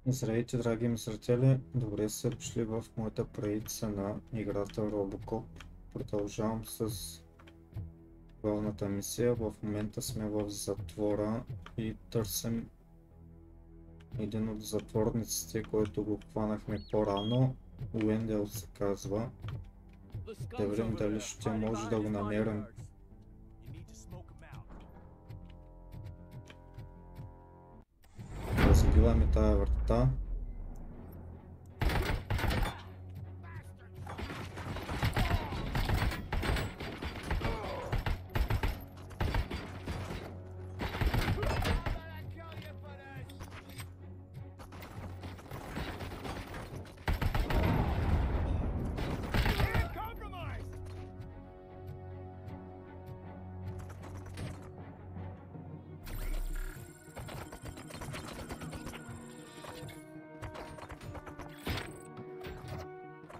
Здравейте, драги ми зрители! Добре сте дошли в моята поредица на играта Robocop. Продължавам с главната мисия. В момента сме в затвора и търсим един от затворниците, който го хванахме по-рано. Уендел се казва. Да видим дали ще може да го намерим. Разбиваме тая врата.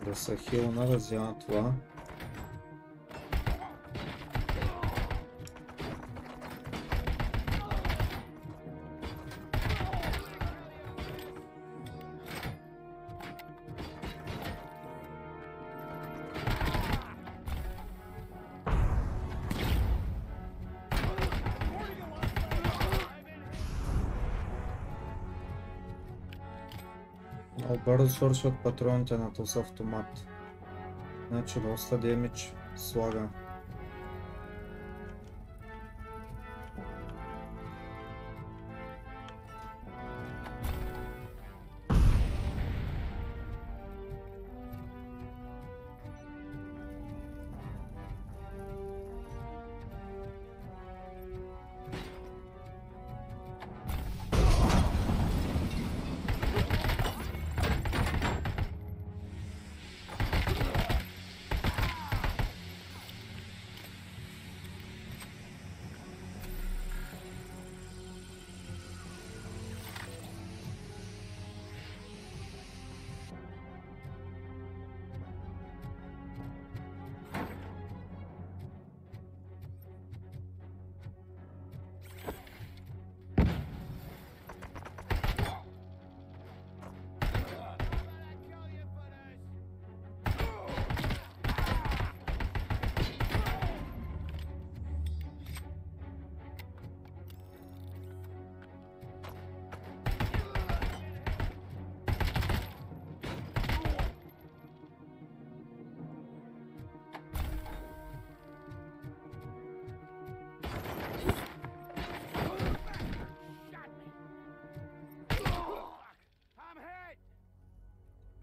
Да се хилна, взема това. Много бързо свършват патроните на този автомат. Значи доста демидж слага.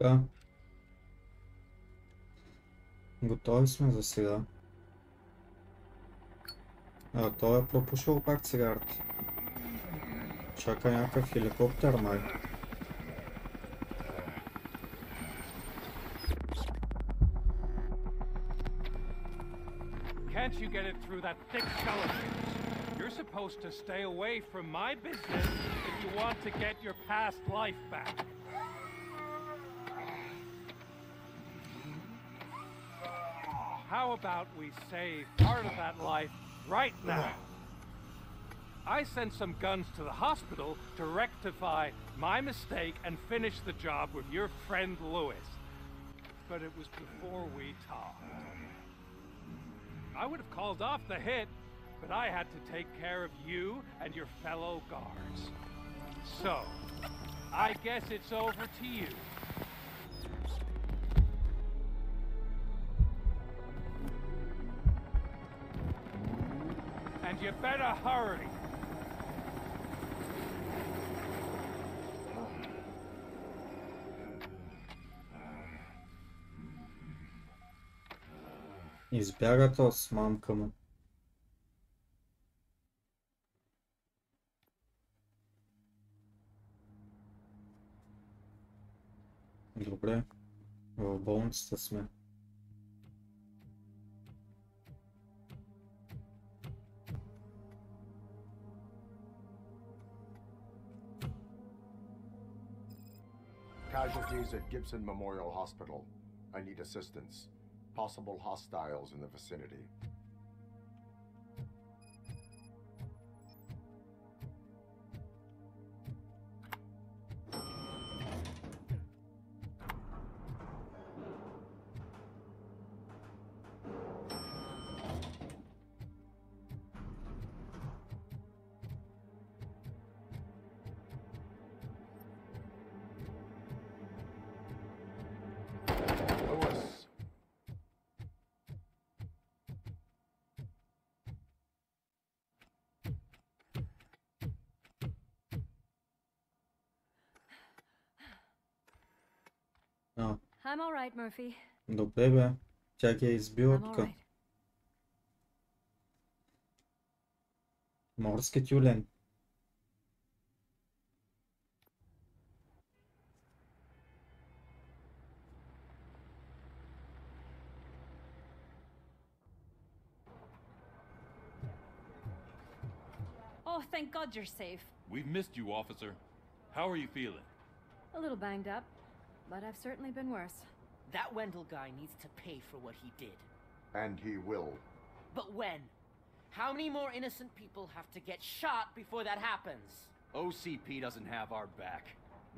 Да. Готови сме за сега. Той е пропушил пак цигарата. Чака някакъв хеликоптер, май. Can't you get it through that thick skeleton? You're supposed to stay away from my business if you want to get your past life back. How about we save part of that life right now? I sent some guns to the hospital to rectify my mistake and finish the job with your friend Lewis. But it was before we talked. I would have called off the hit, but I had to take care of you and your fellow guards. So, I guess it's over to you. And you better hurry. Избягата с мамка му. Добре, в болницата сме. Casualties at Gibson Memorial Hospital. I need assistance. Possible hostiles in the vicinity. I'm all right, Murphy. Добре, бе. Тя ги е избила I'm all тук. right. Морски тюлен. Oh, thank God you're safe. We've missed you, officer. How are you feeling? A little banged up, but I've certainly been worse. That Wendell guy needs to pay for what he did. And he will. But when? How many more innocent people have to get shot before that happens? OCP doesn't have our back.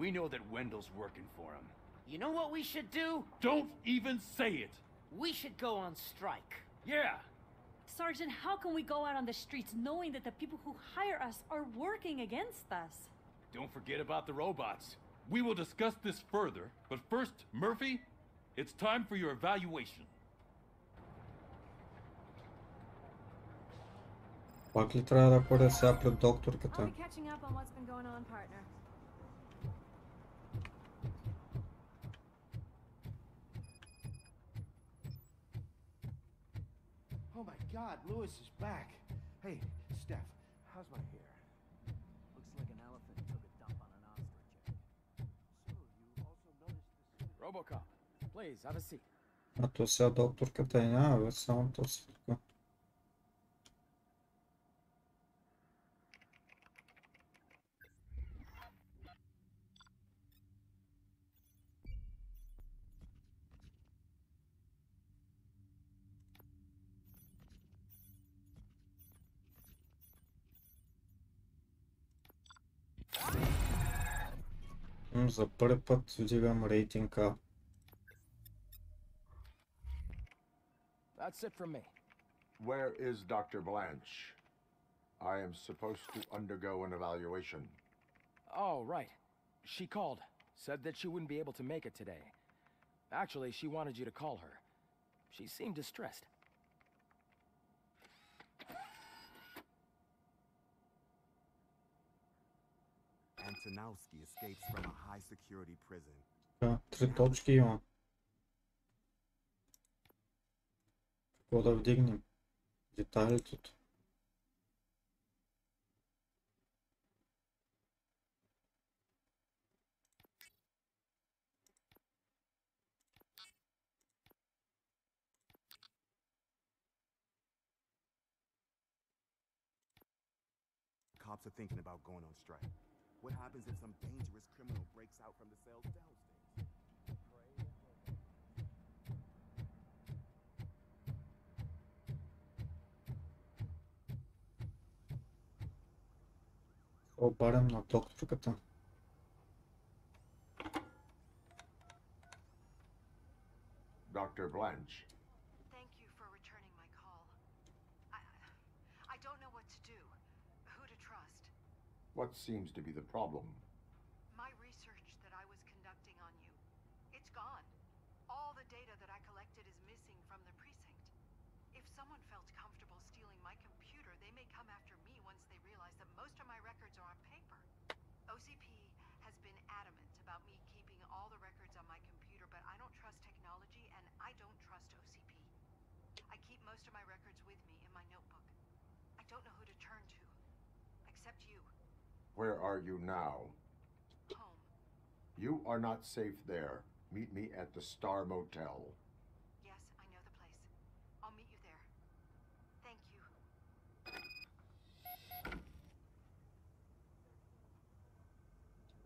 We know that Wendell's working for him. You know what we should do? Don't even say it! We should go on strike. Yeah! Sergeant, how can we go out on the streets knowing that the people who hire us are working against us? Don't forget about the robots. We will discuss this further, but first, Murphy, it's time for your evaluation. Пак ли трябва да ходя сега пред докторката? I'll be catching up on what's been going on, partner. Oh my God, Lewis is back. Hey, Steph, how's my hair? Looks like an elephant took a dump on an ostrich. So, you also noticed this... Robocop, please, have a seat. А то сега докторката и няма, бе, само то си тук. За първи път вдигам рейтинг А. That's it from me. Where is Dr. Blanche? I am supposed to undergo an evaluation. Oh, right. She called. Said that she wouldn't be able to make it today. Actually, she wanted you to call her. She seemed distressed. Antonowski escapes from a high-security prison. Да, 3 точки имам. Какво да вдигнем? Детайлите. Cops are thinking about going on strike. What happens if some dangerous criminal breaks out from the cells downstairs? Обарям на докторката. Dr. Blanche. Thank you for returning my call. I don't know what to do. Who to trust. What seems to be the problem? My research that I was conducting on you, it's gone. All the data that I collected is missing from the precinct. If someone felt comfortable stealing my computer, they may come after me once they realize that most of my records are on paper. OCP has been adamant about me keeping all the records on my computer, but I don't trust technology and I don't trust OCP. I keep most of my records with me in my notebook. I don't know who to turn to, except you. Where are you now? Home. You are not safe there. Meet me at the Star Motel. Yes, I know the place. I'll meet you there. Thank you.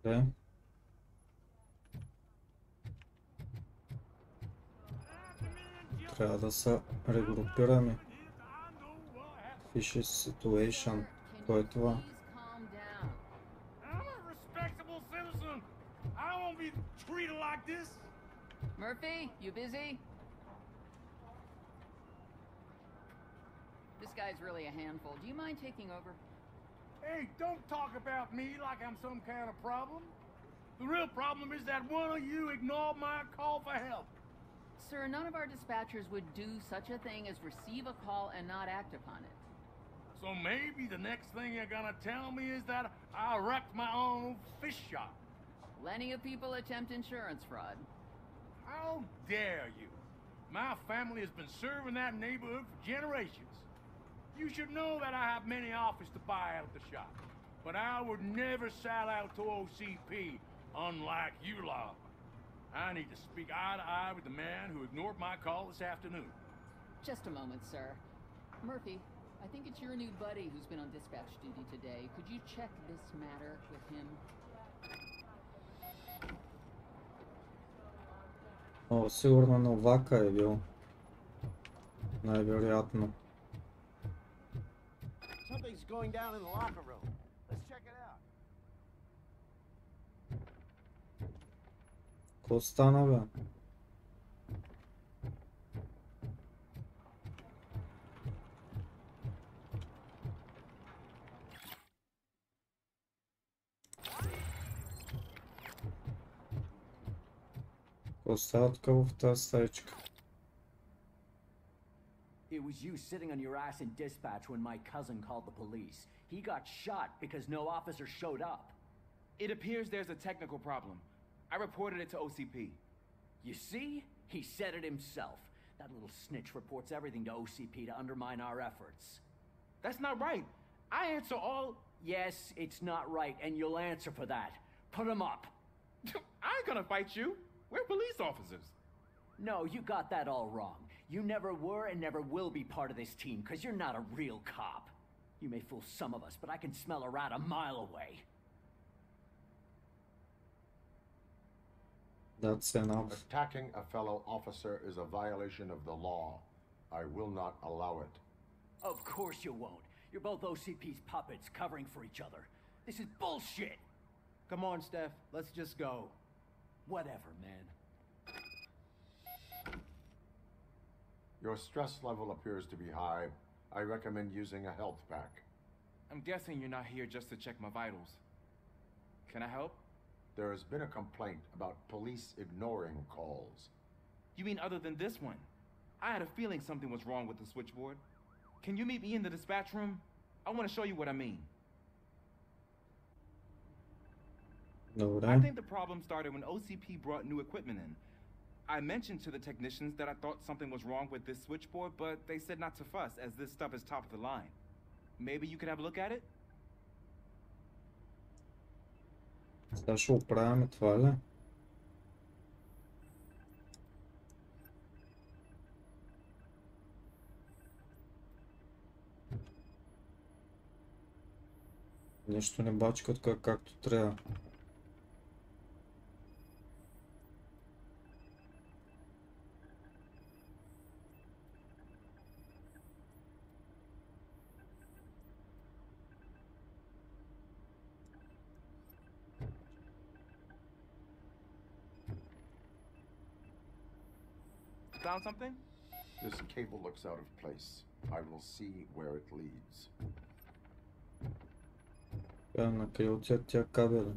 Добре. Трябва да се регрупираме. Fishy situation. Кой е това? I'm a respectable citizen. I don't want to be treated like this. Murphy, you busy? This guy's really a handful. Do you mind taking over? Hey, don't talk about me like I'm some kind of problem. The real problem is that one of you ignored my call for help. Sir, none of our dispatchers would do such a thing as receive a call and not act upon it. So maybe the next thing you're gonna tell me is that I wrecked my own fish shop. Plenty of people attempt insurance fraud. How dare you? My family has been serving that neighborhood for generations. You should know that I have many offers to buy out the shop. But I would never sell out to OCP, unlike you lot. I need to speak eye to eye with the man who ignored my call this afternoon. Just a moment, sir. Murphy, I think it's your new buddy who's been on dispatch duty today. Could you check this matter with him? О, сигурно Новака е бил. Най-вероятно. Something's going down in the locker room. Let's check it out. Какво стана, бе? Какво става тук в тази стаечка? It was you sitting on your ass in dispatch when my cousin called the police. He got shot because no officer showed up. It appears there's a technical problem. I reported it to OCP. You see? He said it himself. That little snitch reports everything to OCP to undermine our efforts. That's not right. I answer all... Yes, it's not right, and you'll answer for that. Put him up. I ain't gonna fight you. We're police officers. No, you got that all wrong. You never were and never will be part of this team, because you're not a real cop. You may fool some of us, but I can smell a rat a mile away. That's enough. Attacking a fellow officer is a violation of the law. I will not allow it. Of course you won't. You're both OCP's puppets covering for each other. This is bullshit! Come on, Steph. Let's just go. Whatever, man. Your stress level appears to be high. I recommend using a health pack. I'm guessing you're not here just to check my vitals. Can I help? There has been a complaint about police ignoring calls. You mean other than this one? I had a feeling something was wrong with the switchboard. Can you meet me in the dispatch room? I want to show you what I mean. Добре. I think the problem started when OCP brought new equipment in. I mentioned to the technicians that I thought something was wrong with this switchboard, but they said not to fuss, as this stuff is top of the line. Maybe you could have a look at it? Сега ще оправяме това ли? Нещо не бачка така както трябва. Found something? This cable looks out of place. I will see where it leads. На къде отиват тия кабели?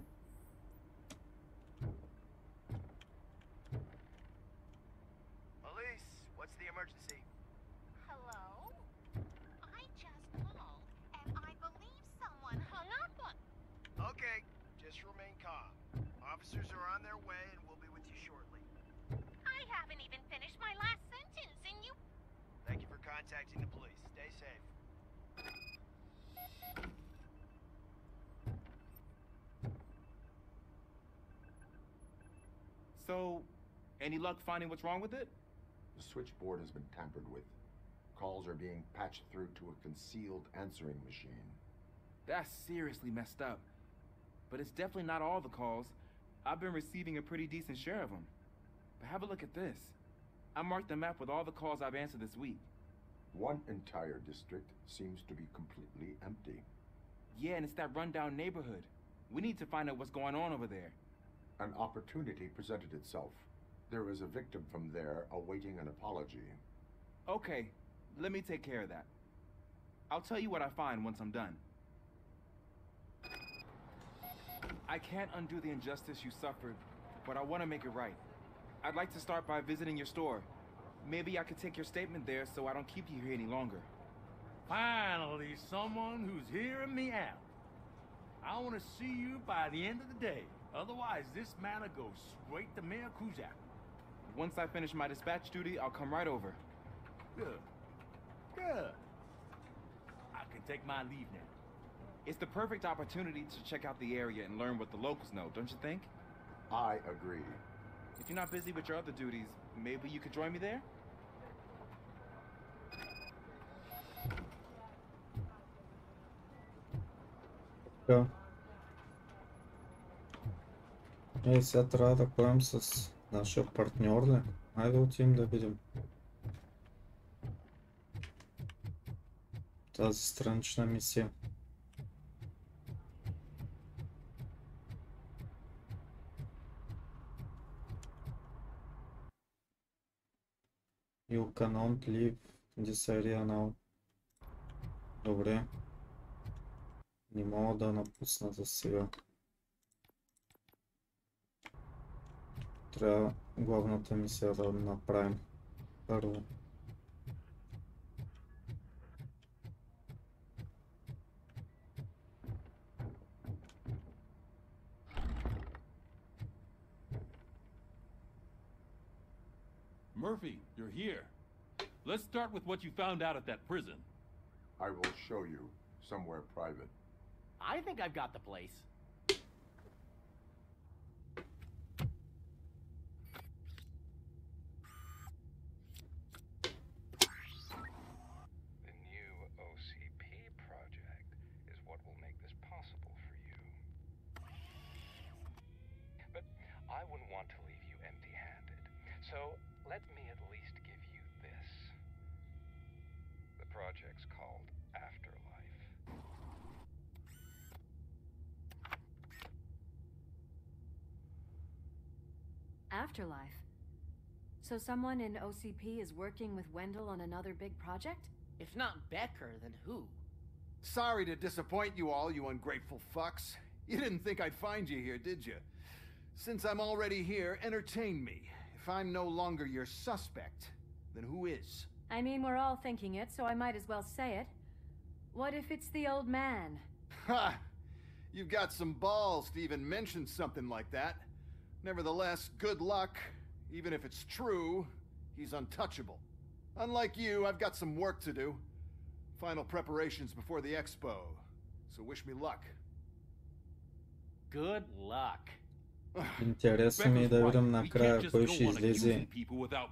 Police, what's the emergency? Hello? I just called, and I believe someone hung up on... Okay, just remain calm. Officers are on their way and we'll be with you shortly. I haven't even finished my last sentence, and you... Thank you for contacting the police. Stay safe. So, any luck finding what's wrong with it? The switchboard has been tampered with. Calls are being patched through to a concealed answering machine. That's seriously messed up. But it's definitely not all the calls. I've been receiving a pretty decent share of them. But have a look at this. I marked the map with all the calls I've answered this week. One entire district seems to be completely empty. Yeah, and it's that rundown neighborhood. We need to find out what's going on over there. An opportunity presented itself. There is a victim from there awaiting an apology. Okay, let me take care of that. I'll tell you what I find once I'm done. I can't undo the injustice you suffered, but I want to make it right. I'd like to start by visiting your store. Maybe I could take your statement there so I don't keep you here any longer. Finally, someone who's hearing me out. I want to see you by the end of the day. Otherwise, this matter goes straight to Mayor Kuzak. Once I finish my dispatch duty, I'll come right over. Good. Good. I can take my leave now. It's the perfect opportunity to check out the area and learn what the locals know, don't you think? I agree. If you're not busy with your other duties, maybe you could join me there? Така. Сега трябва да поем с нашия партньор ли? Айде да отидем да видим. Тази странична мисия. You cannot leave this area now. Добре. Не мога да напусна за сега. Трябва главната мисия да направим първо. Murphy, you're here. Let's start with what you found out at that prison. I will show you somewhere private. I think I've got the place. The new OCP project is what will make this possible for you. But I wouldn't want to leave you empty-handed. So let me at least give you this. The project's called Afterlife. Afterlife. So someone in OCP is working with Wendell on another big project? If not Becker, then who? Sorry to disappoint you all, you ungrateful fucks. You didn't think I'd find you here, did you? Since I'm already here, entertain me. If I'm no longer your suspect, then who is? I mean, we're all thinking it, so I might as well say it. What if it's the old man? Ha! You've got some balls to even mention something like that. Nevertheless, good luck. Even if it's true, he's untouchable. Unlike you, I've got some work to do. Final preparations before the expo. So wish me luck. Good luck. Интересно ми е да видим накрая кой ще излезе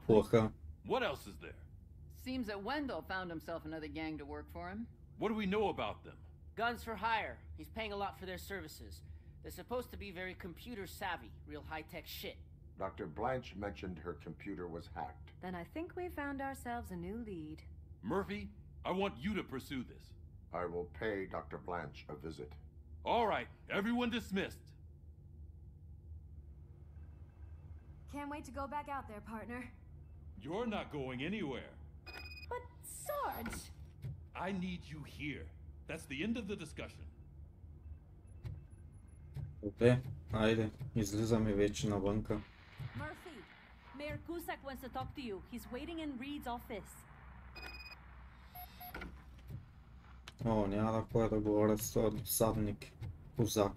плаха. What else is there? Seems that Wendell found himself another gang to work for him. What do we know about them? Guns for hire. He's paying a lot for their services. They're supposed to be very computer savvy, real high-tech shit. Dr. Blanche mentioned her computer was hacked. Then I think we found ourselves a new lead. Murphy, I want you to pursue this. I will pay Dr. Blanche a visit. All right, everyone dismissed. Can't wait to go back out there, partner. You're not going anywhere. But Sarge! I need you here. That's the end of the discussion. Добре, айде, излизаме вече навънка. Murphy, Mayor Cusack wants to talk to you. He's waiting in Reed's office. О, няма да ходя да говоря с този досадник. Козак.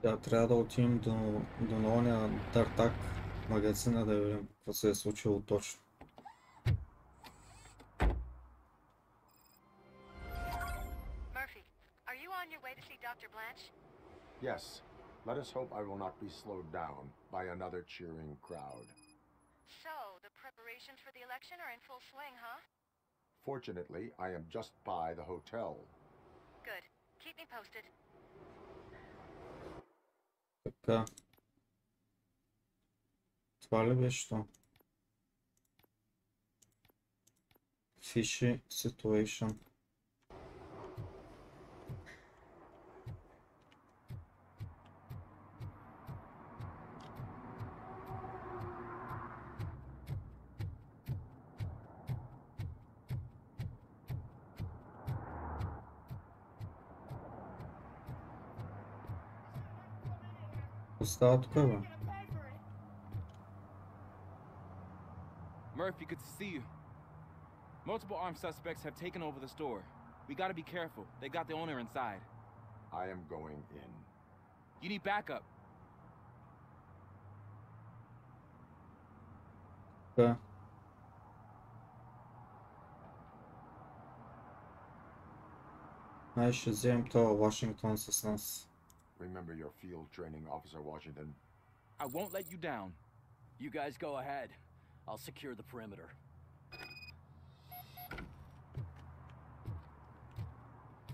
Сега трябва да отидем до ония Тартак магазина да видим какво се е случило точно. Murphy, are you on your way to see Dr. Blanche? Yes. Let us hope I will not be slowed down by another cheering crowd. So, the preparations for the election are in full swing, huh? Fortunately, I am just by the hotel. Good. Keep me posted. Така. Това ли беше то? Fishy situation. Остава тук, бе. Murphy, good to see you. Multiple armed suspects have taken over the store. We gotta be careful. They got the owner inside. I am going in. You need backup. Така. Ай, ще вземем това Вашингтон с нас. Remember your field training, Officer Washington. I won't let you down. You guys go ahead. I'll secure the perimeter.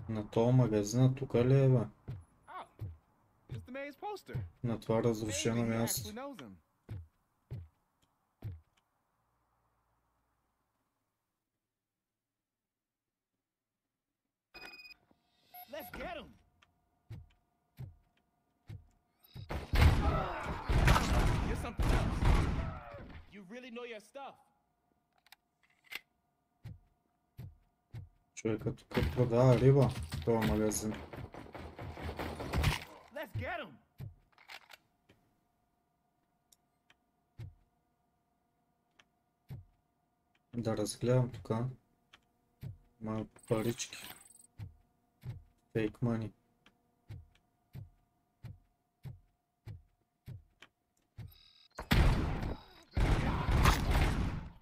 На този магазина тук ли е, бе? Oh, it's the mayor's poster. На това разрушено Maybe he място. actually knows him. Let's get him. You're something else. You really know your stuff. Човека тук продава риба в този магазин. Let's get him. Да разгледам тук. Малко парички. Fake money.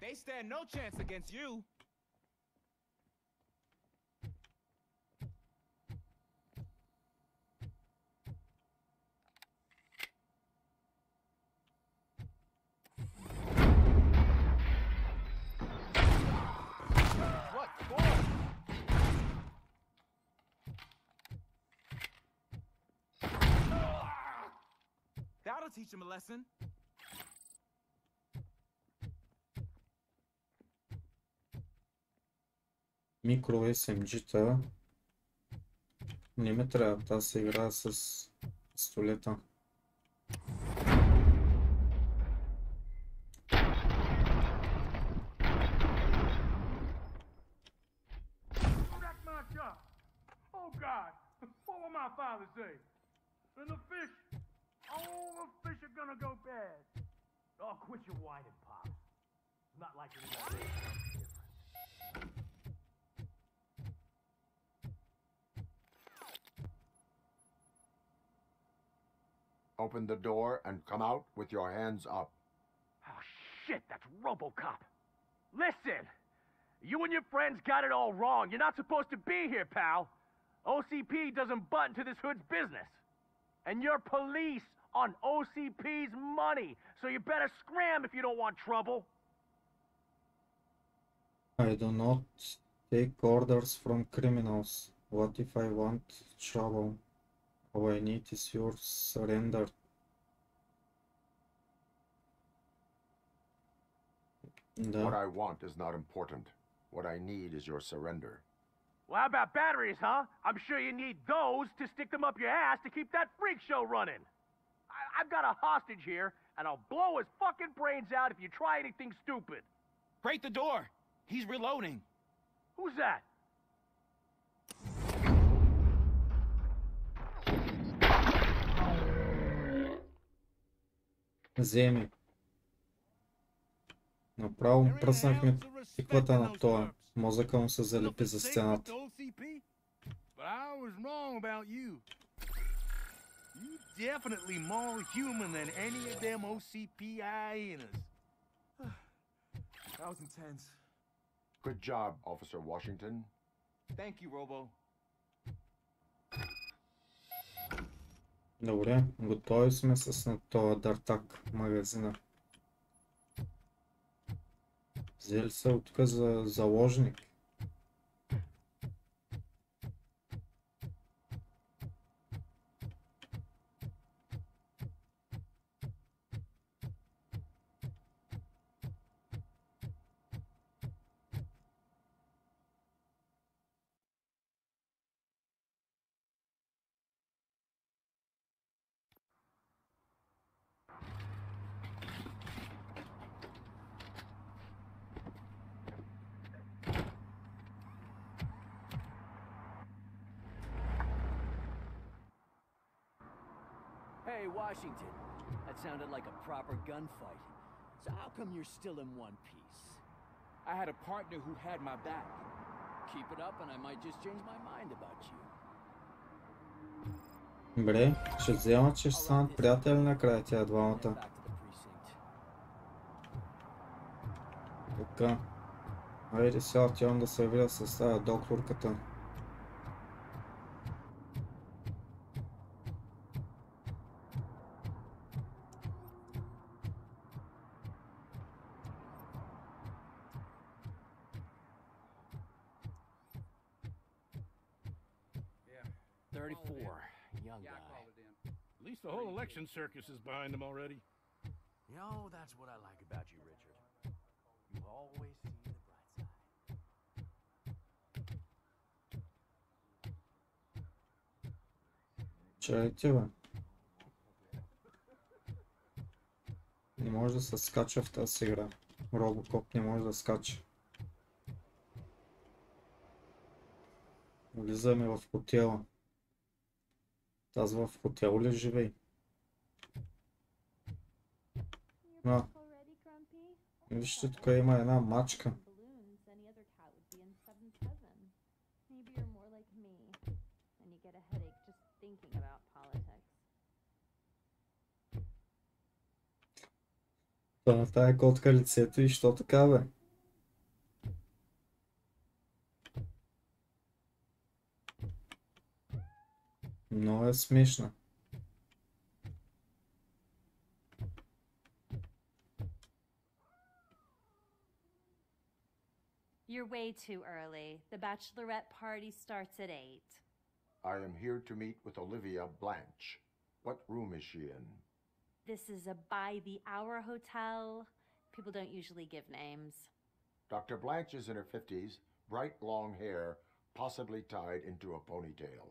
They stand no chance against you. What for? That'll teach him a lesson. Микро SMG-та. Не ме трябва, тази се играе с пистолета. Wreck my shop. Oh God, what will my father say? And the fish, oh, the fish are gonna go bad. Oh, quit your whining, Pop. It's not like anybody else different. Open the door and come out with your hands up. Oh, shit, that's RoboCop. Listen! You and your friends got it all wrong. You're not supposed to be here, pal. OCP doesn't butt into this hood's business. And you're police on OCP's money, so you better scram if you don't want trouble. I do not take orders from criminals. What if I want trouble? All I need is your surrender. Да. What I want is not important. What I need is your surrender. Well, how about batteries, huh? I'm sure you need those to stick them up your ass to keep that freak show running. I've got a hostage here, and I'll blow his fucking brains out if you try anything stupid. Break the door. He's reloading. Who's that? Вземи. Направо му пръснахме тиквата на това. Мозъка му се залепи за стената. But I was wrong about you. You definitely more human than any of them OCP hyenas. That was intense. Good job, Officer Washington. Thank you, Robo. Добре, готови сме с на този дартак магазина. Взели се от тук за заложник. Hey, Washington. That sounded like a proper gunfight. So how come you're still in one piece? I had a partner who had my back. Keep it up and I might just change my mind about you. Добре, ще взема, че ще станат приятели накрая тя двамата. Така. Айде сега отивам да се видя с тази докторката. At least the whole election circus is behind him already. You know, that's what I like about you, Richard. You always see the bright side. Чайте, бе. Не може да се скача в тази игра. Робокоп не може да скача. Влизаме в хотела. Аз в хотел ли живей? А. Вижте, тук има една мачка. Това на тая котка лицето и що така, бе? Много е смешна. You're way too early. The bachelorette party starts at 8. I am here to meet with Olivia Blanche. What room is she in? This is a by-the-hour hotel. People don't usually give names. Dr. Blanche is in her 50s, bright long hair, possibly tied into a ponytail.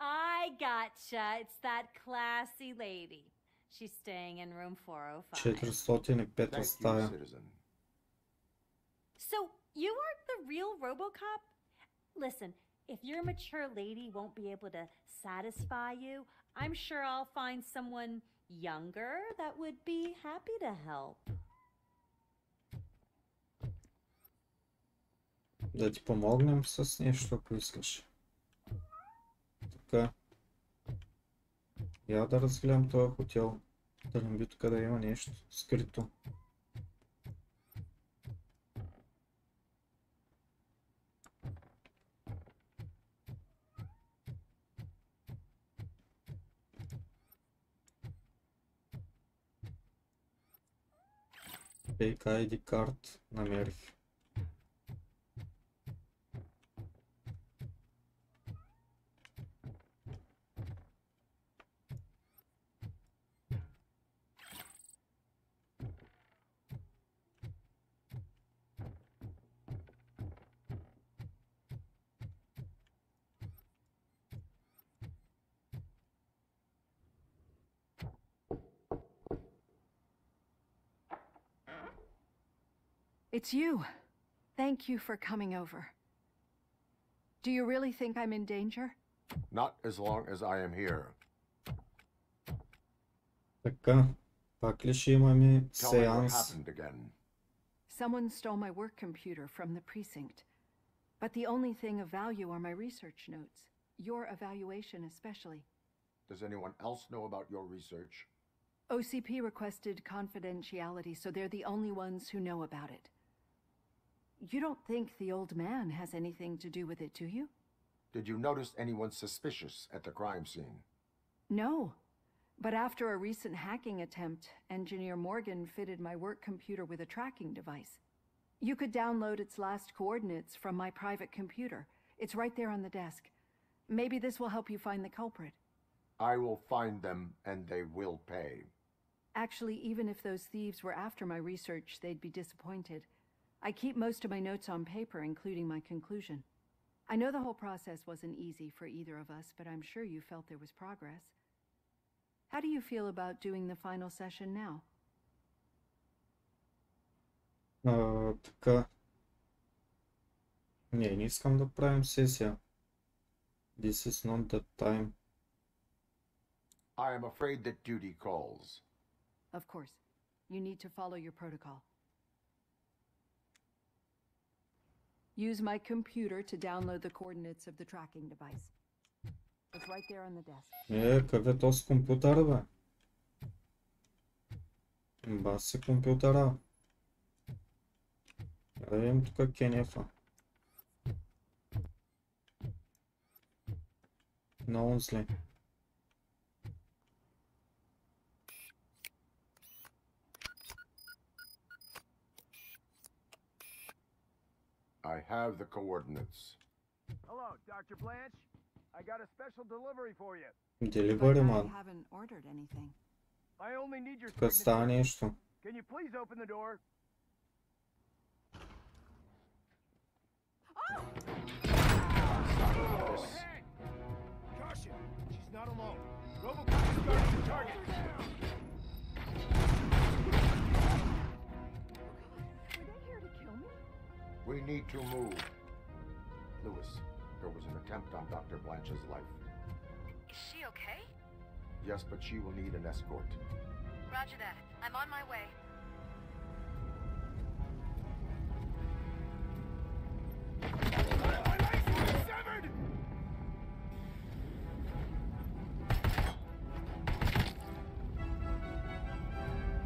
I gotcha. It's that classy lady. She's staying in room 405. 405 стая. So, you aren't the real RoboCop? Listen, if your mature lady won't be able to satisfy you, I'm sure I'll find someone younger that would be happy to help. Да ти помогнем с нещо, ако искаш. Така. Я да разгледам този хотел. Да не би тук да има нещо скрито. Fake ID карт намерих. It's you. Thank you for coming over. Do you really think I'm in danger? Not as long as I am here. Така, пак ли ще имаме Tell me what сеанс? happened again. Someone stole my work computer from the precinct. But the only thing of value are my research notes. Your evaluation especially. Does anyone else know about your research? OCP requested confidentiality, so they're the only ones who know about it. You don't think the old man has anything to do with it, do you? Did you notice anyone suspicious at the crime scene? No. But after a recent hacking attempt, Engineer Morgan fitted my work computer with a tracking device. You could download its last coordinates from my private computer. It's right there on the desk. Maybe this will help you find the culprit. I will find them and they will pay. Actually, even if those thieves were after my research, they'd be disappointed. I keep most of my notes on paper, including my conclusion. I know the whole process wasn't easy for either of us, but I'm sure you felt there was progress. How do you feel about doing the final session now? Така. Не искам да правим сесия. This is not the time. I am afraid that duty calls. Of course. You need to follow your protocol. Use my computer to download the coordinates of the tracking device. It's right there on the desk. Какъв е този компютър, бе? Баси компютъра. Да видим тук кенефа. Много зле. I have the coordinates. Hello, Dr. Blanche. I got a special delivery for you. Delivery, man. I haven't ordered anything. I only need your Тук става нещо. Can you please open the door? Hey! Caution! She's not alone. Robocop is guarding the target. Were they here to kill me? We need to move. Lewis, there was an attempt on Dr. Blanche's life. Is she okay? Yes, but she will need an escort. Roger that. I'm on my way.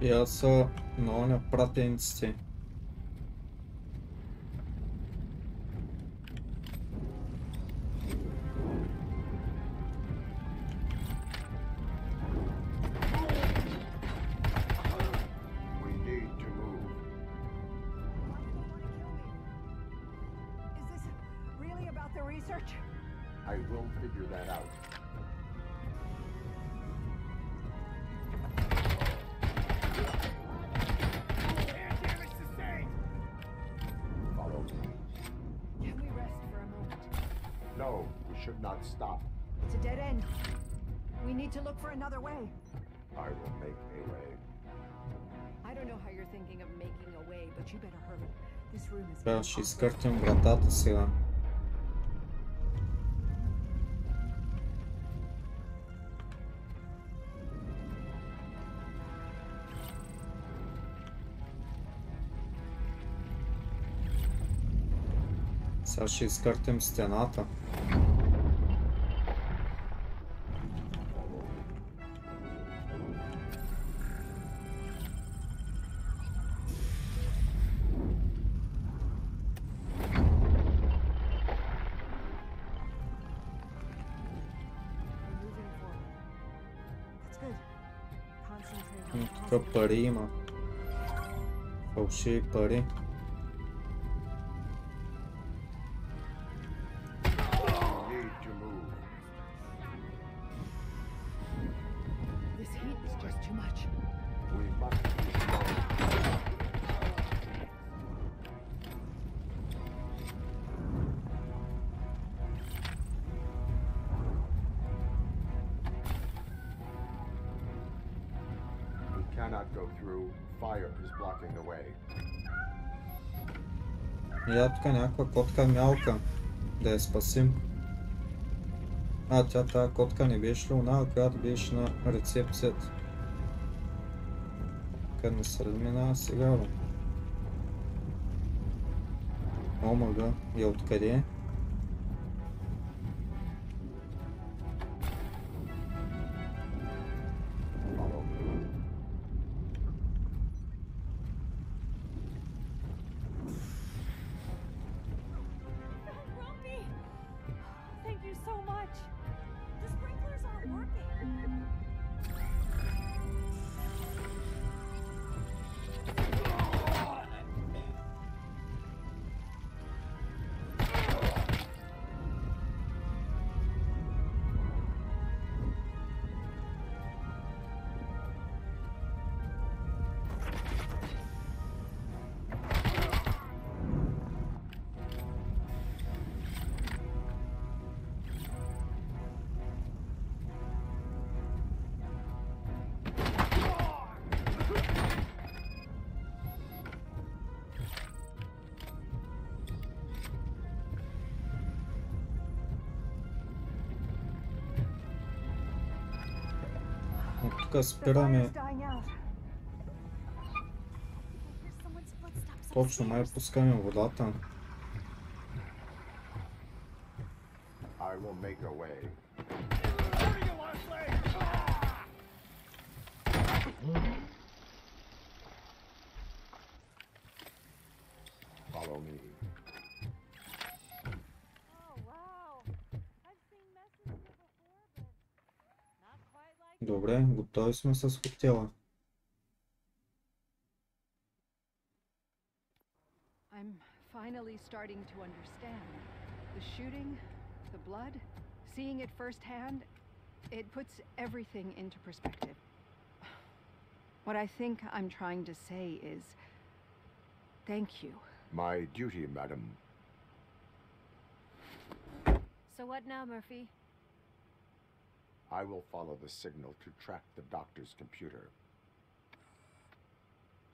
Я са много непратениците. We need to move. Is this really about the research? I will figure that out. Follow me. Can we rest for a moment? No, we should not stop. It's a dead end. We need to look for another way. I will make a way. I don't know how you're thinking of making a way, but you better hurry. This room is Трябва ще изкъртим вратата сега. Сега ще изкъртим стената. Тук пари има. Фалшиви пари. This heat is just too much. We must be strong. We cannot go through. Fire is blocking the way. Я тук някаква котка мялка. Да я спасим. Тя тази котка не беше ли она, която беше на рецепцията? Къде не се разминава сега, бе? Омага, и откъде? Grumpy! Thank you so much. The sprinklers aren't working. тук спираме. Точно май пускаме водата. I will make a way. Follow me. Добре, готови сме с хотела. I'm finally starting to understand. The shooting, the blood, seeing it firsthand, it puts everything into perspective. What I think I'm trying to say is, thank you. My duty, madam. So what now, Murphy? I will follow the signal to track the doctor's computer.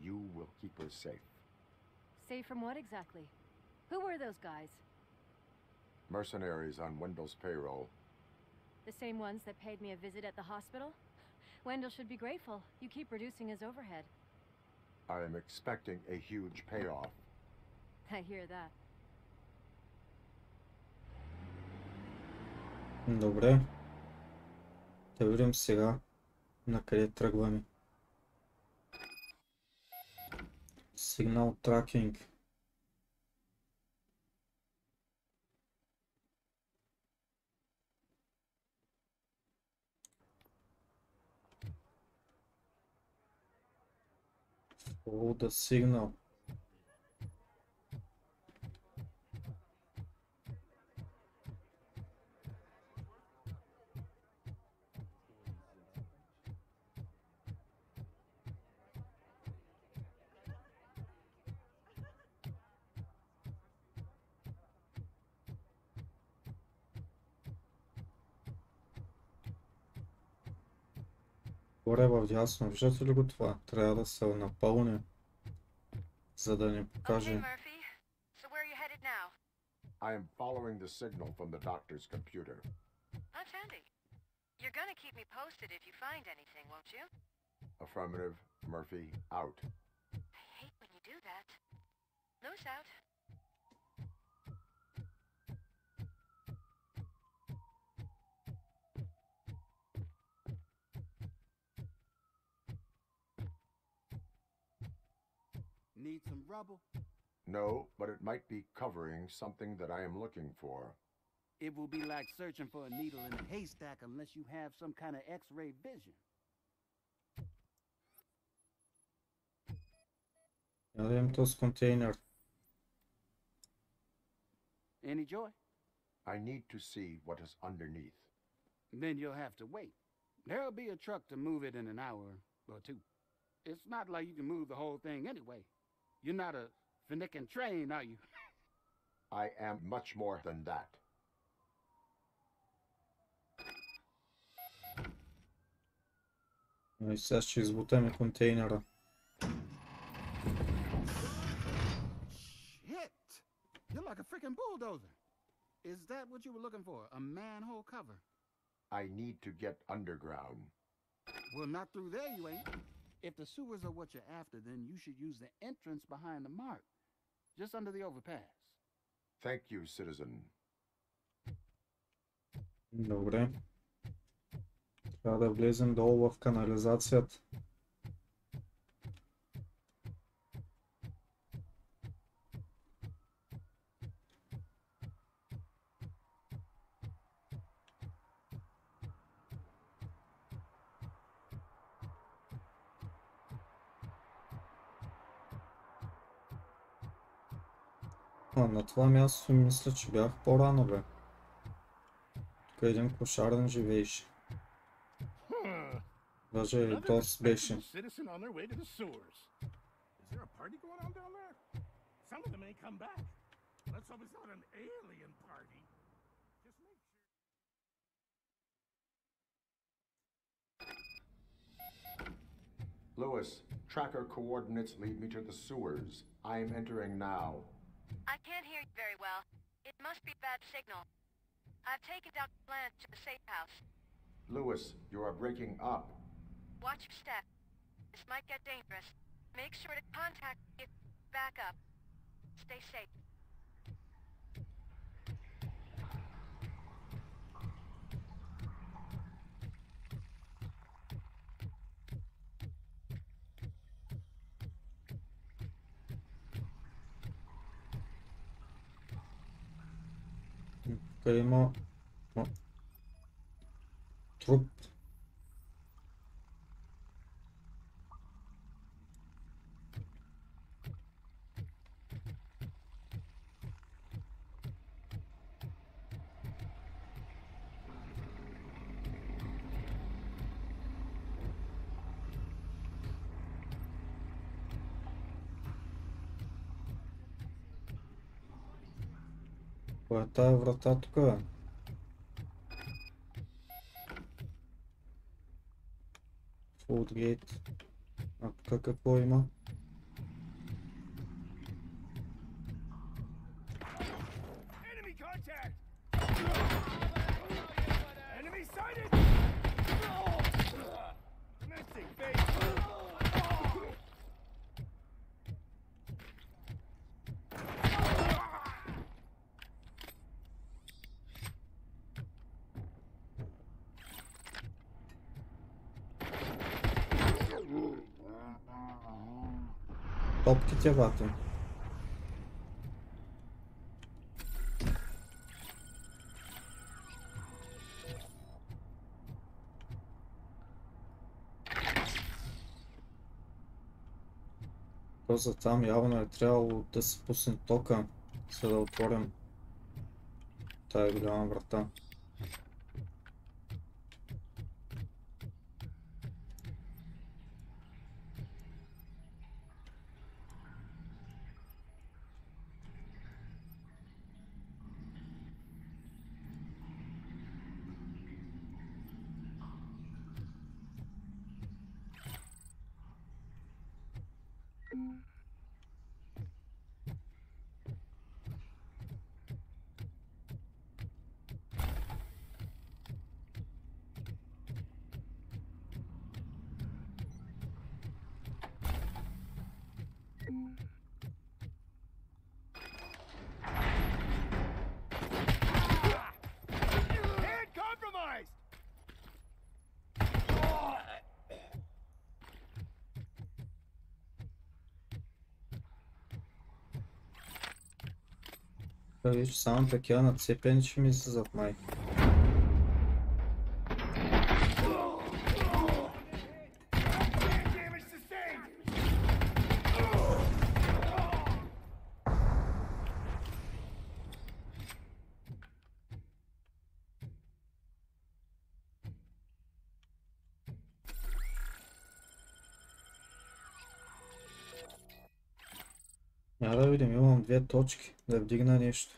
You will keep her safe. Safe from what exactly? Who were those guys? Mercenaries on Wendell's payroll. The same ones that paid me a visit at the hospital? Wendell should be grateful. You keep reducing his overhead. I am expecting a huge payoff. I hear that. Добре. Да видим сега на къде тръгваме. Сигнал тракинг. Follow the signal. Горе в дясно, виждате ли го това? Трябва да се напълни, за да ни покаже. Okay, Murphy. So where are you headed now? I am following the signal from the doctor's computer. That's handy. You're gonna keep me posted if you find anything, won't you? Affirmative. Murphy, out. I hate when you do that. Loose out. Need some rubble? No, but it might be covering something that I am looking for. It will be like searching for a needle in a haystack unless you have some kind of X-ray vision. Ядем този контейнер. Any joy? I need to see what is underneath. Then you'll have to wait. There'll be a truck to move it in an hour or two. It's not like you can move the whole thing anyway. You're not a Finnegan train, are you? I am much more than that. И сега ще избутаме контейнера. Shit! You're like a freaking bulldozer. Is that what you were looking for? A manhole cover? I need to get underground. Well, not through there, you ain't. If the sewers are what you're after, then you should use the entrance behind the mark. Just under the overpass. Thank you, citizen. Добре. Трябва да влезем долу в канализацията. На това място мисля, че бях по-рано, бе. Тук един кошарен живееше. Даже и Дос беше. Citizen on their way to the sewers. Is there a party going on down there? Some of them ain't come back. Let's hope it's not an alien party. Just make sure. Lewis, tracker coordinates lead me to the sewers. I am entering now. I can't hear you very well. It must be bad signal. I've taken Dr. Blanche to the safe house. Lewis, you are breaking up. Watch your step. This might get dangerous. Make sure to contact me if back up. Stay safe. Тук има труп. Коя е тая врата тук, бе? Floodgate. А тук какво има? Enemy contact! Enemy sighted! Missing base! Топките, бате. За там явно е трябвало да се пусне тока, за да отворим тая голяма врата. Hand compromised! Виж, само такива нацепени ще ми се зад май. Damage sustained! Я да видим, имам две точки, да вдигна нещо.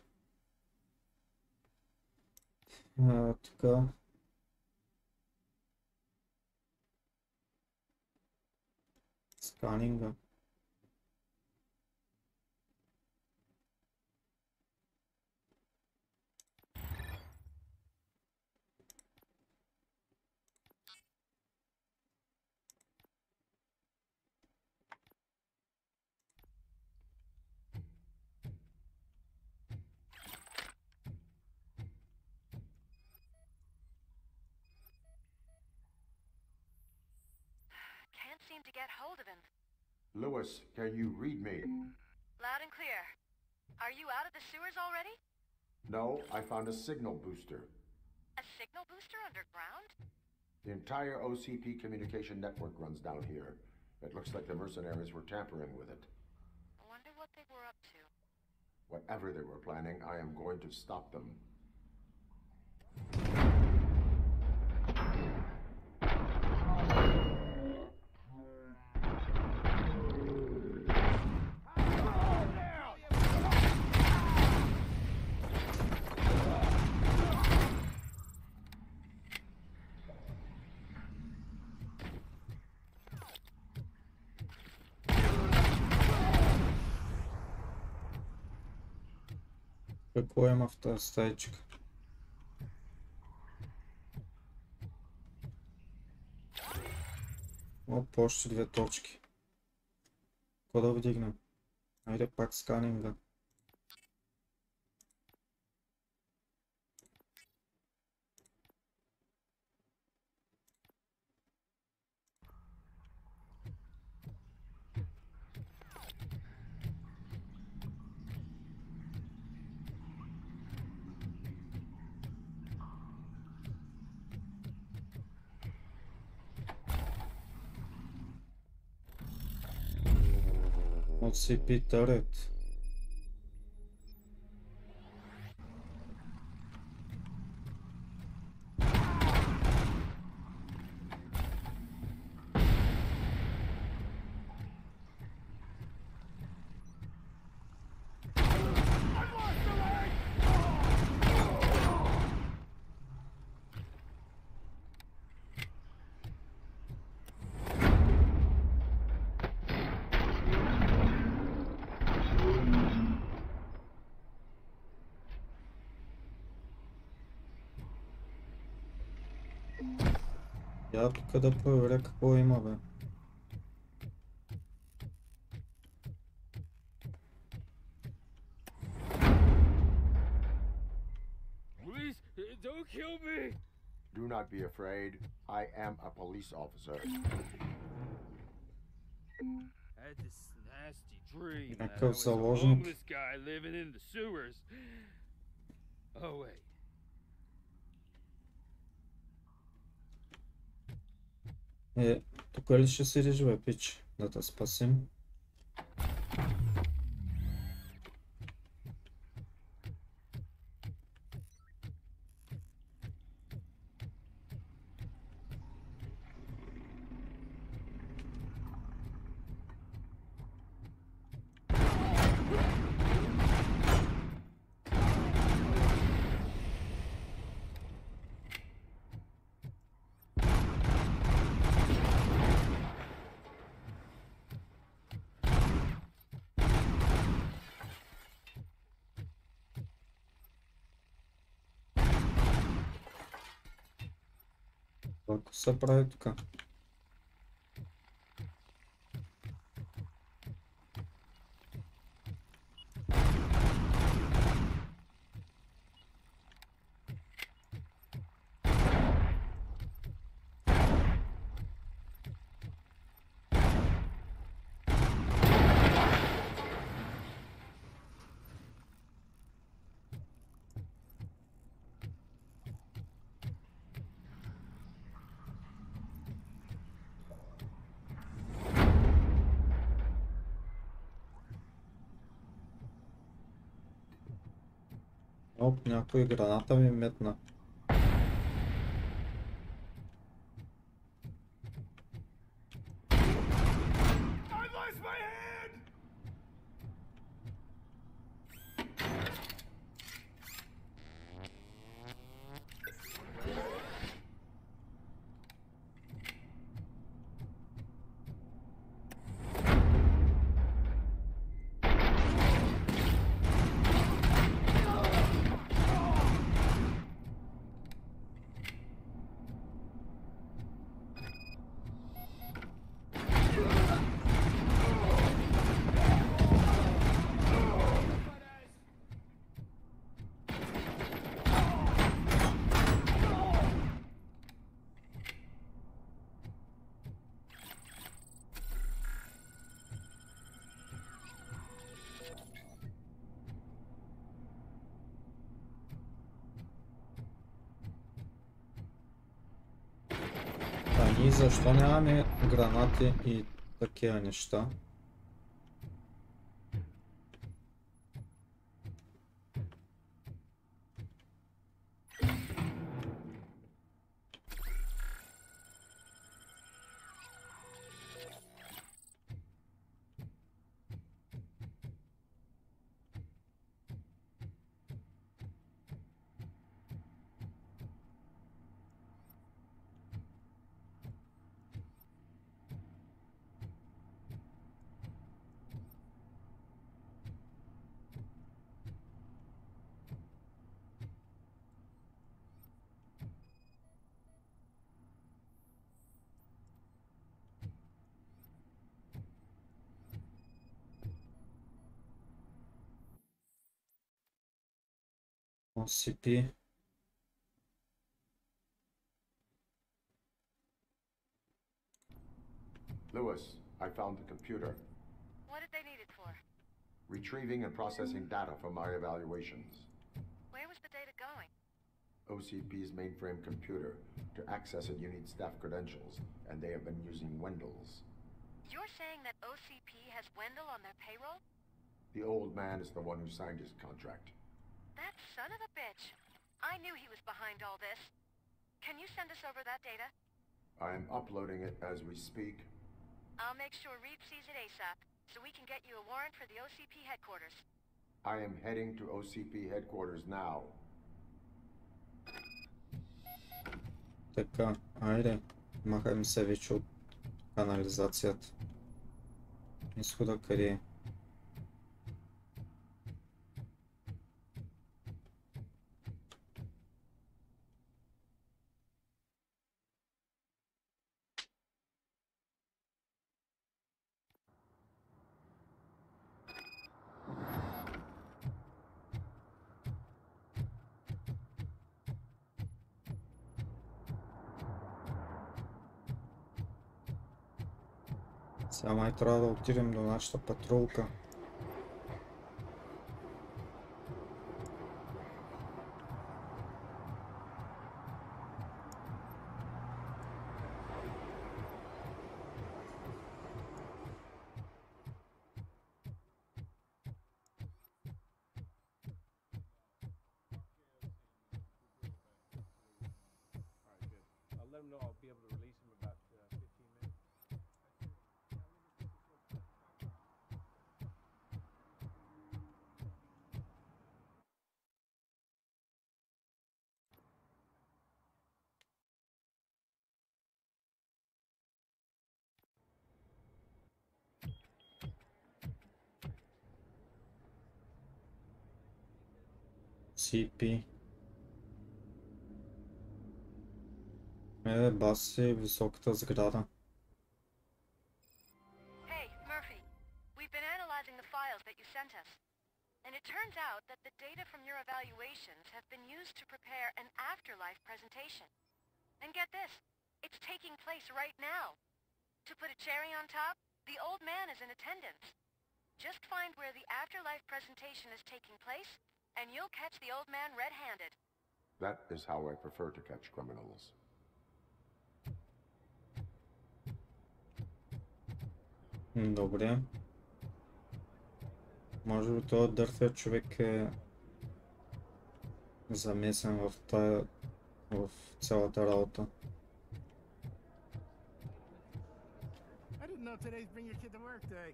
Така. Сканинга. Can't seem to get hold of him. Lewis, can you read me? Loud and clear. Are you out of the sewers already? No, I found a signal booster. A signal booster underground? The entire OCP communication network runs down here. It looks like the mercenaries were tampering with it. I wonder what they were up to. Whatever they were planning, I am going to stop them. Какво има в тази стаечка? Оп, още 2 точки. Какво да вдигнем? Айде пак сканинга. OCP turret. Я тук да проверя какво има, бе. Please, don't kill me! Do not be afraid. I am a police officer. I had this nasty dream that I Някакъв was a заложник. homeless guy living in the sewers. Oh wait. Тук ли ще седиш, бе, пич? Да те спасим. Какво се прави тук? Оп, някой граната ми метна. И защо нямаме гранати и такива неща? OCP. Lewis, I found the computer. What did they need it for? Retrieving and processing data from my evaluations. Where was the data going? OCP's mainframe computer. To access it, you need staff credentials, and they have been using Wendell's. You're saying that OCP has Wendell on their payroll? The old man is the one who signed his contract. That son of a bitch. I knew he was behind all this. Can you send us over that data? I am uploading it as we speak. I'll make sure Reed sees it ASAP, so we can get you a warrant for the OCP headquarters. I am heading to OCP headquarters now. Така, айде. Махаме се вече от канализацията. Изхода къде е? Сега май трябва да отидем до нашата патрулка. I'll let him know I'll be able to release him about 15 minutes. CP. Баси високата сграда. Hey, Murphy. We've been analyzing the files that you sent us. And it turns out that the data from your evaluations have been used to prepare an afterlife presentation. And get this, it's taking place right now. To put a cherry on top, the old man is in attendance. Just find where the afterlife presentation is taking place, and you'll catch the old man red-handed. That is how I prefer to catch criminals. Добре. Може би този дърфия човек е замесен в цялата работа. I didn't know today's bring your kid to work day.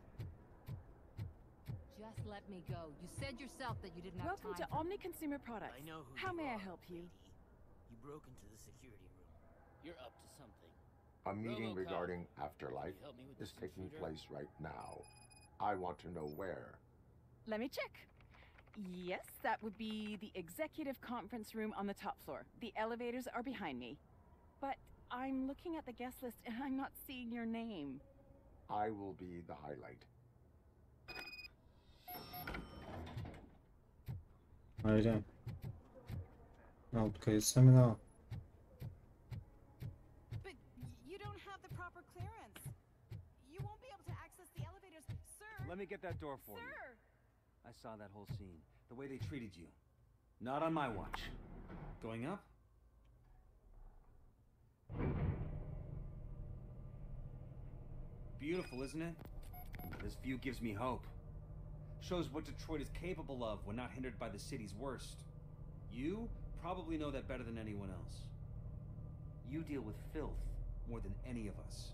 Just let me go. You said yourself that you didn't have Welcome time. to Omni Consumer Products. I know who How you may I are, help you? lady. You broke into the security room. You're up to something. A meeting RoboCop, regarding Afterlife can you help me with is this taking computer? place right now. I want to know where. Let me check. Yes, that would be the executive conference room on the top floor. The elevators are behind me. But I'm looking at the guest list and I'm not seeing your name. I will be the highlight. Айде. Откъде се минава? But you don't have the proper clearance. You won't be able to access the elevators, sir. Let me get that door for you. Sir! I saw that whole scene. The way they treated you. Not on my watch. Going up? Beautiful, isn't it? This view gives me hope. Shows what Detroit is capable of when not hindered by the city's worst. You probably know that better than anyone else. You deal with filth more than any of us.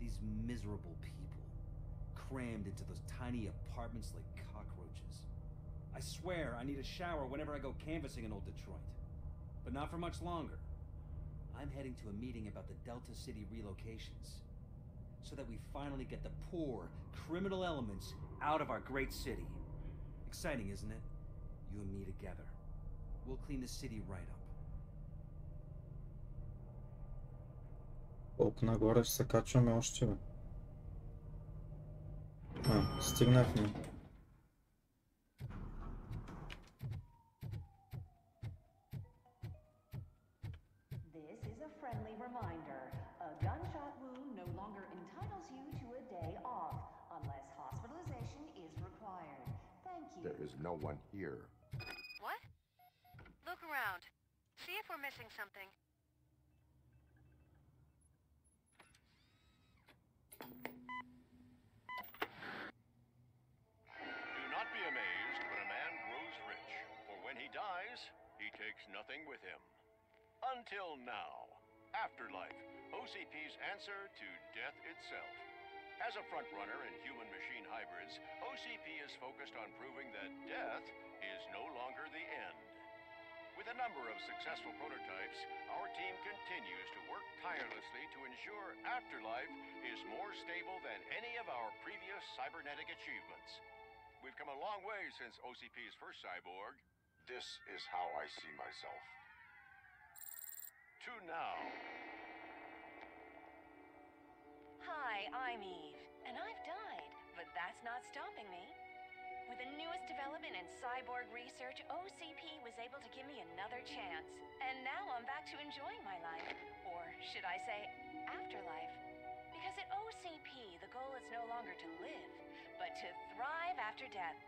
These miserable people, crammed into those tiny apartments like cockroaches. I swear I need a shower whenever I go canvassing in old Detroit. But not for much longer. I'm heading to a meeting about the Delta City relocations. So that we finally get the poor, criminal elements out of our great city. Exciting, isn't it? You and me together. We'll clean the city right up. Колко нагоре ще се качваме още, бе? Стигнахме. There is no one here. What? Look around. See if we're missing something. Do not be amazed when a man grows rich, for when he dies, he takes nothing with him. Until now. Afterlife, OCP's answer to death itself. As a frontrunner in human-machine hybrids, OCP is focused on proving that death is no longer the end. With a number of successful prototypes, our team continues to work tirelessly to ensure Afterlife is more stable than any of our previous cybernetic achievements. We've come a long way since OCP's first cyborg. This is how I see myself. To now. Hi, I'm Eve, and I've died, but that's not stopping me. With the newest development in cyborg research, OCP was able to give me another chance. And now I'm back to enjoying my life. Or should I say, afterlife. Because at OCP, the goal is no longer to live, but to thrive after death.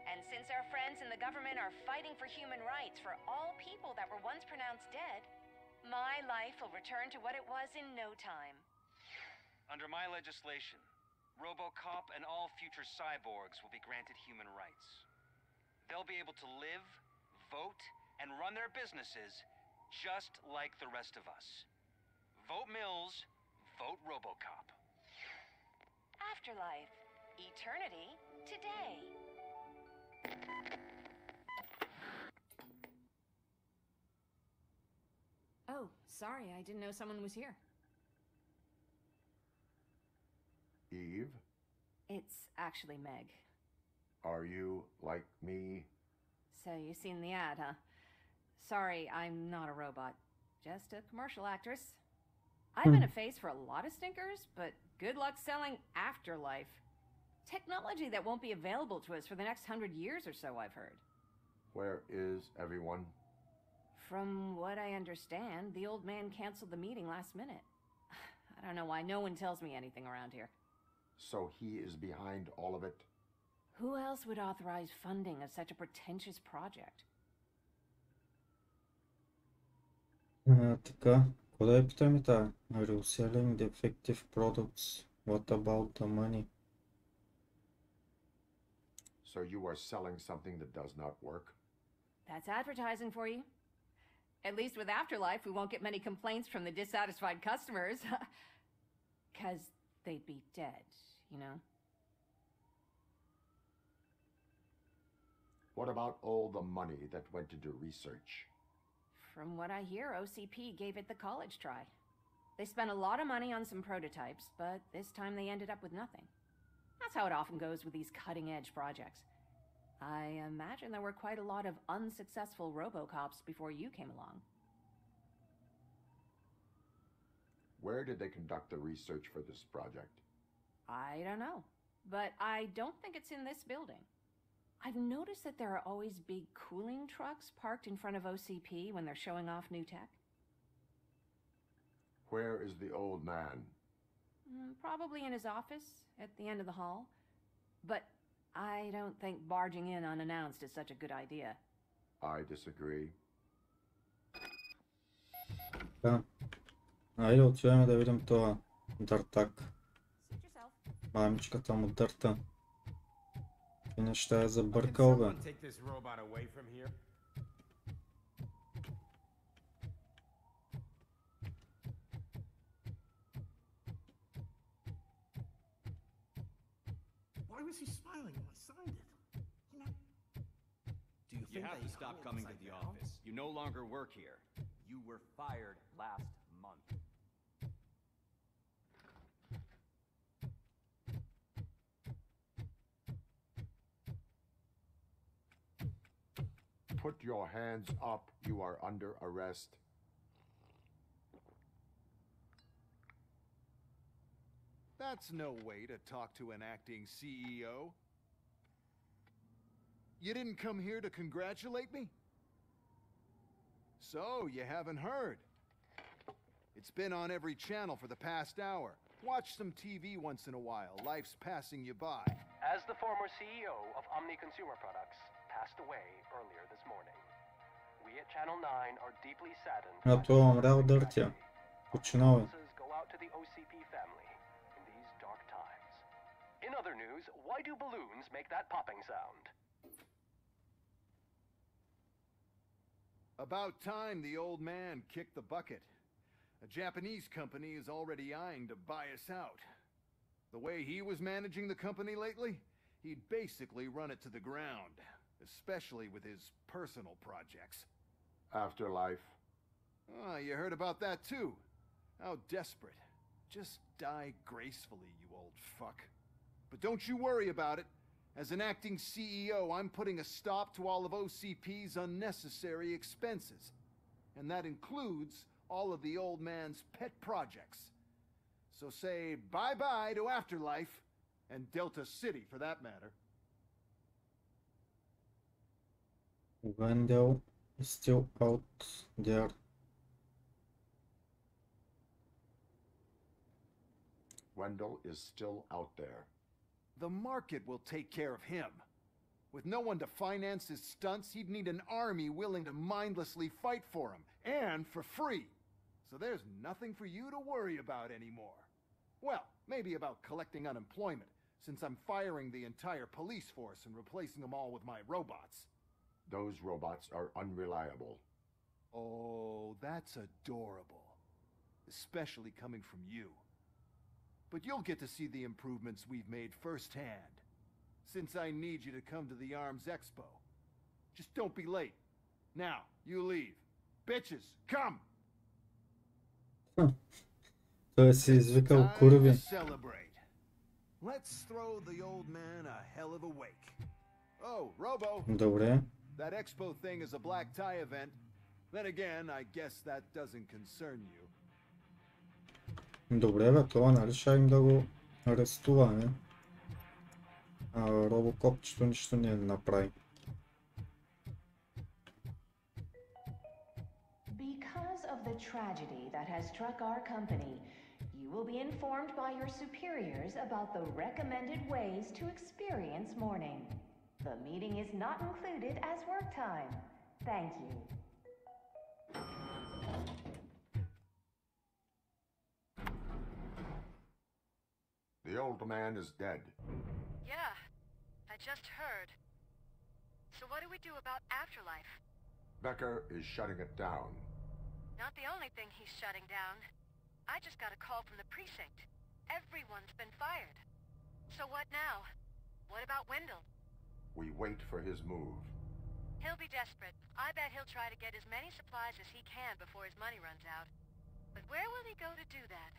And since our friends in the government are fighting for human rights for all people that were once pronounced dead, my life will return to what it was in no time. Under my legislation, RoboCop and all future cyborgs will be granted human rights. They'll be able to live, vote, and run their businesses just like the rest of us. Vote Mills, vote RoboCop. Afterlife. Eternity. Today. Oh, sorry, I didn't know someone was here. Eve, It's actually Meg. are you like me? So you seen the ad, huh? Sorry, I'm not a robot. Just a commercial actress. I've been a face for a lot of stinkers, but good luck selling Afterlife. Technology that won't be available to us for the next 100 years or so, I've heard. Where is everyone? From what I understand, the old man canceled the meeting last minute. I don't know why no one tells me anything around here. So he is behind all of it? Who else would authorize funding of such a pretentious project? Така, какво да я питаме та? Are you selling defective products? What about the money? So you are selling something that does not work? That's advertising for you. At least with Afterlife, we won't get many complaints from the dissatisfied customers. 'Cause they'd be dead, you know? What about all the money that went into research? From what I hear, OCP gave it the college try. They spent a lot of money on some prototypes, but this time they ended up with nothing. That's how it often goes with these cutting-edge projects. I imagine there were quite a lot of unsuccessful RoboCops before you came along. Where did they conduct the research for this project? I don't know, but I don't think it's in this building. I've noticed that there are always big cooling trucks parked in front of OCP when they're showing off new tech. Where is the old man? Probably in his office, at the end of the hall. But I don't think barging in unannounced is such a good idea. I disagree. Да. Айде отиваме да видим това дъртак. Мамичката му дърта. И неща е забъркал, бе. Take this robot away from here. Why was he smiling when I signed it? You know. Do you think have to stop coming to the office? You no longer work here. You were fired last month. Put your hands up. You are under arrest. That's no way to talk to an acting CEO. You didn't come here to congratulate me? So, you haven't heard. It's been on every channel for the past hour. Watch some TV once in a while. Life's passing you by. as the former CEO of Omni Consumer Products passed away earlier this morning. We at Channel 9 are deeply saddened. А то умря от дъртя. Починал е. Go out to the OCP family in these dark times. In other news, why do balloons make that popping sound? About time the old man kicked the bucket. A Japanese company is already eyeing to buy us out. The way he was managing the company lately, he'd basically run it to the ground, especially with his personal projects. Afterlife. Oh, you heard about that too. How desperate. Just die gracefully, you old fuck. But don't you worry about it. As an acting CEO, I'm putting a stop to all of OCP's unnecessary expenses. And that includes all of the old man's pet projects. So say bye-bye to Afterlife, and Delta City for that matter. Wendell is still out there. Wendell is still out there. The market will take care of him. With no one to finance his stunts, he'd need an army willing to mindlessly fight for him, and for free. So there's nothing for you to worry about anymore. Well, maybe about collecting unemployment, since I'm firing the entire police force and replacing them all with my robots. Those robots are unreliable. Oh, that's adorable. Especially coming from you. But you'll get to see the improvements we've made firsthand. Since I need you to come to the Arms Expo. Just don't be late. Now, you leave. Bitches, come! Той си извикал курви. Let's throw the old man a hell of a wake. Oh, Robo. Добре. That expo thing is a black tie event. Then again, I guess that doesn't concern you. Добре бе, това нали ще им да го арестуваме. Робокопчето нищо не направи. Because of the tragedy that has struck our company, you will be informed by your superiors about the recommended ways to experience mourning. The meeting is not included as work time. Thank you. The old man is dead. Yeah, I just heard. So what do we do about Afterlife? Becker is shutting it down. Not the only thing he's shutting down. I just got a call from the precinct. Everyone's been fired. So what now? What about Wendell? We wait for his move. He'll be desperate. I bet he'll try to get as many supplies as he can before his money runs out. But where will he go to do that?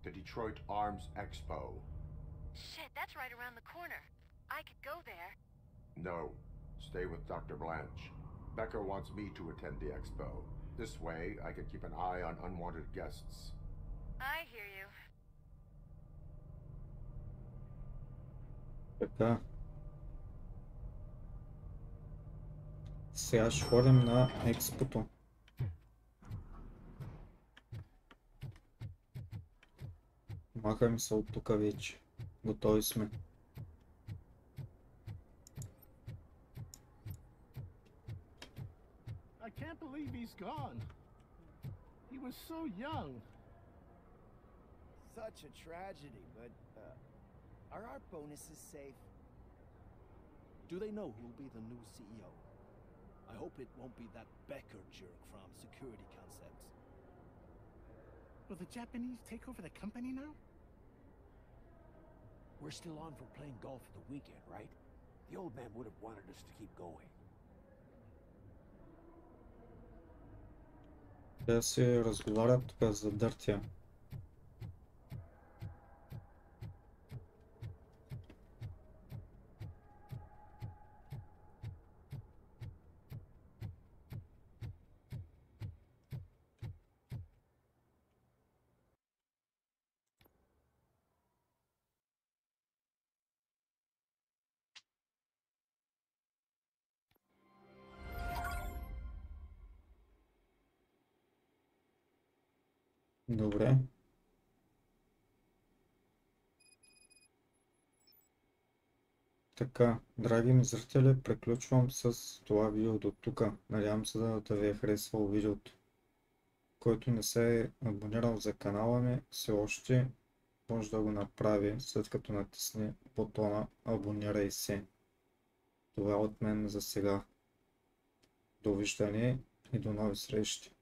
The Detroit Arms Expo. Shit, that's right around the corner. I could go there. No. Stay with Dr. Blanche. Becker wants me to attend the expo. This way, I can keep an eye on unwanted guests. I hear you. Така. Сега ще ходим на експото. Махаме се от тук вече. Готови сме. I can't believe he's gone. He was so young. Such a tragedy, but are our bonuses safe? Do they know who'll be the new CEO? I hope it won't be that Becker jerk from Security Concepts. Will the Japanese take over the company now? We're still on for playing golf at the weekend, right? The old man would have wanted us to keep going. Те си разговарят тук за дъртия. Добре. Така, драги ми зрители, приключвам с това видео до тук. Надявам се да ви е харесвало видеото. Който не се е абонирал за канала ми, все още може да го направи, след като натисне бутона абонирай се. Това е от мен за сега. Довиждане и до нови срещи.